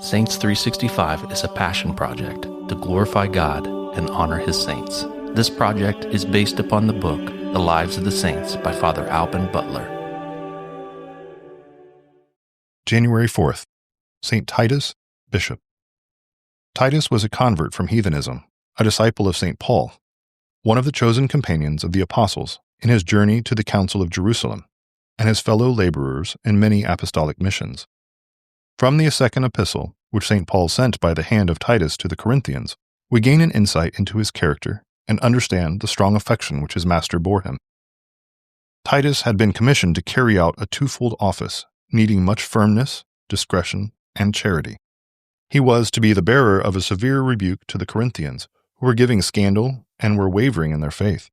Saints 365 is a passion project to glorify God and honor His saints. This project is based upon the book, The Lives of the Saints by Father Alban Butler. January 4th, St. Titus, Bishop. Titus was a convert from heathenism, a disciple of St. Paul, one of the chosen companions of the apostles in his journey to the Council of Jerusalem, and his fellow laborers in many apostolic missions. From the second epistle, which St. Paul sent by the hand of Titus to the Corinthians, we gain an insight into his character and understand the strong affection which his master bore him. Titus had been commissioned to carry out a twofold office, needing much firmness, discretion, and charity. He was to be the bearer of a severe rebuke to the Corinthians, who were giving scandal and were wavering in their faith.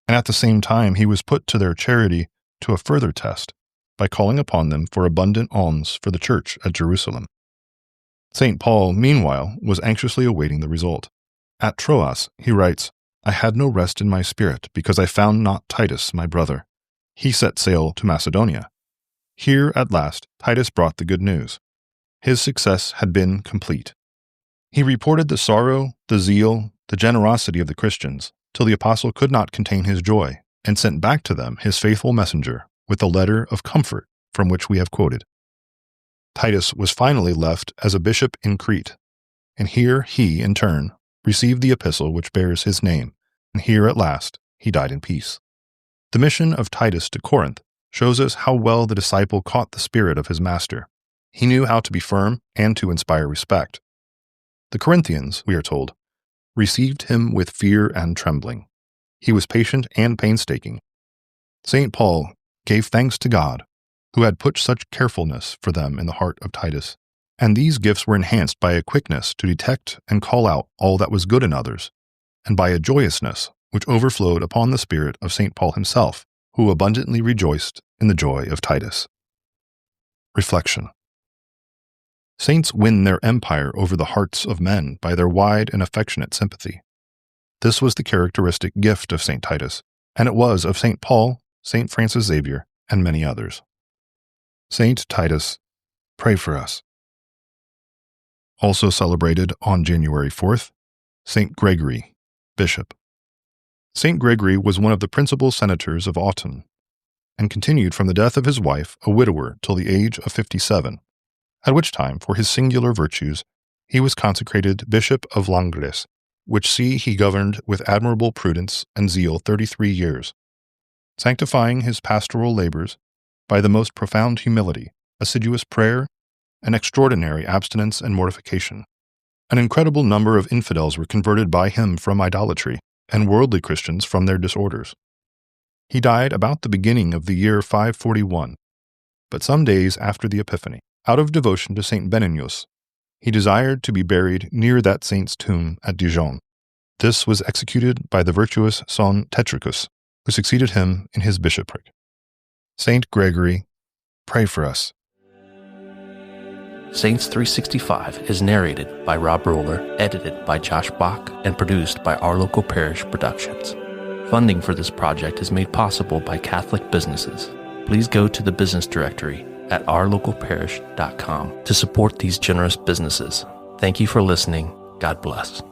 And at the same time he was put to their charity to a further test, by calling upon them for abundant alms for the church at Jerusalem. St. Paul, meanwhile, was anxiously awaiting the result. At Troas, he writes, "I had no rest in my spirit, because I found not Titus, my brother. He set sail to Macedonia." Here, at last, Titus brought the good news. His success had been complete. He reported the sorrow, the zeal, the generosity of the Christians, till the apostle could not contain his joy, and sent back to them his faithful messenger, with the letter of comfort from which we have quoted. Titus was finally left as a bishop in Crete, and here he, in turn, received the epistle which bears his name, and here at last he died in peace. The mission of Titus to Corinth shows us how well the disciple caught the spirit of his master. He knew how to be firm and to inspire respect. The Corinthians, we are told, received him with fear and trembling. He was patient and painstaking. St. Paul gave thanks to God, who had put such carefulness for them in the heart of Titus, and these gifts were enhanced by a quickness to detect and call out all that was good in others, and by a joyousness which overflowed upon the spirit of St. Paul himself, who abundantly rejoiced in the joy of Titus. Reflection. Saints win their empire over the hearts of men by their wide and affectionate sympathy. This was the characteristic gift of St. Titus, and it was of St. Paul, St. Francis Xavier, and many others. St. Titus, pray for us. Also celebrated on January 4th, St. Gregory, Bishop. St. Gregory was one of the principal senators of Autun, and continued from the death of his wife, a widower, till the age of 57, at which time, for his singular virtues, he was consecrated Bishop of Langres, which see he governed with admirable prudence and zeal 33 years, sanctifying his pastoral labors by the most profound humility, assiduous prayer, and extraordinary abstinence and mortification. An incredible number of infidels were converted by him from idolatry, and worldly Christians from their disorders. He died about the beginning of the year 541, but some days after the Epiphany. Out of devotion to St. Benignos, he desired to be buried near that saint's tomb at Dijon. This was executed by the virtuous Son Tetricus, who succeeded him in his bishopric. St. Gregory, pray for us. Saints 365 is narrated by Rob Roller, edited by Josh Bach, and produced by Our Local Parish Productions. Funding for this project is made possible by Catholic businesses. Please go to the business directory at ourlocalparish.com to support these generous businesses. Thank you for listening. God bless.